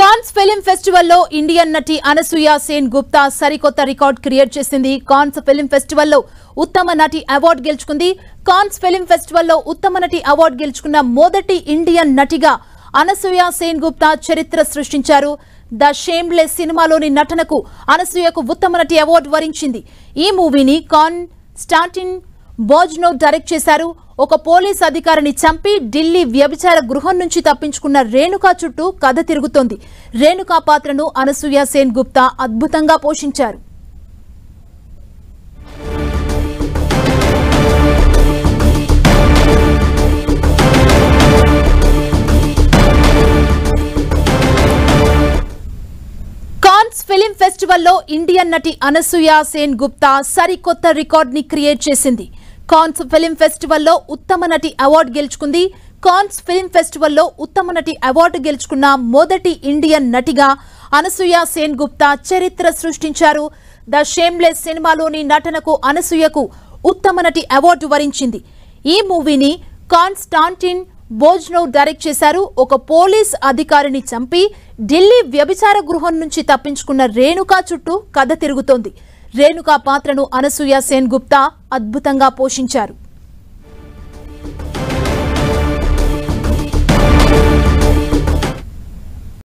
Cons film festival లో Indian నటి అనసూయ సేన్ గుప్తా సరికొత్త రికార్డ్ క్రియేట్ చేసింది. కాన్స్ ఫిల్మ్ ఫెస్టివల్ లో ఉత్తమ నటి అవార్డు గెలుచుకుంది. కాన్స్ ఫిల్మ్ ఫెస్టివల్ లో ఉత్తమ నటి అవార్డు గెలుచుకున్న మొదటి ఇండియన్ నటిగా అనసూయ సేన్ గుప్తా చరిత్ర సృష్టించారు. ద షేమ్లెస్ సినిమాలోని నటనకు అనసూయకు ఉత్తమ నటి అవార్డు వరించింది. ఈ మూవీని కాన్స్టాంటిన్ బోజ్నోవ్ డైరెక్ట్ చేశారు. ఒక పోలీస్ అధికారిని చంపి ఢిల్లీ వ్యభిచార గృహం నుంచి తప్పించుకున్న రేణుకా చుట్టూ కథ తిరుగుతోంది. రేణుకా పాత్రను అనసూయ సేన్ గుప్తా అద్భుతంగా పోషించారు. కాన్స్ ఫిల్మ్ ఫెస్టివల్ లో ఇండియన్ నటి అనసూయ సేన్ గుప్తా సరికొత్త రికార్డ్ ని క్రియేట్ చేసింది. కాన్స్ ఫిల్మ్ ఫెస్టివల్ లో ఉత్తమ నటి అవార్డు గెలుచుకుంది. కాన్స్ ఫిల్మ్ ఫెస్టివల్ లో ఉత్తమ నటి అవార్డు గెలుచుకున్న మొదటి ఇండియన్ నటిగా అనసూయ సేన్ గుప్తా చరిత్ర సృష్టించారు. ద షేమ్లెస్ సినిమాలోని నటనకు అనసూయకు ఉత్తమ నటి అవార్డు వరించింది. ఈ మూవీని కాన్స్టాంటిన్ బోజ్నోవ్ డైరెక్ట్ చేశారు. ఒక పోలీస్ అధికారిని చంపి ఢిల్లీ వ్యభిచార గృహం నుంచి తప్పించుకున్న రేణుకా చుట్టూ కథ తిరుగుతోంది. రేణుకా పాత్రను అనసూయ సేన్ గుప్తా అద్భుతంగా పోషించారు.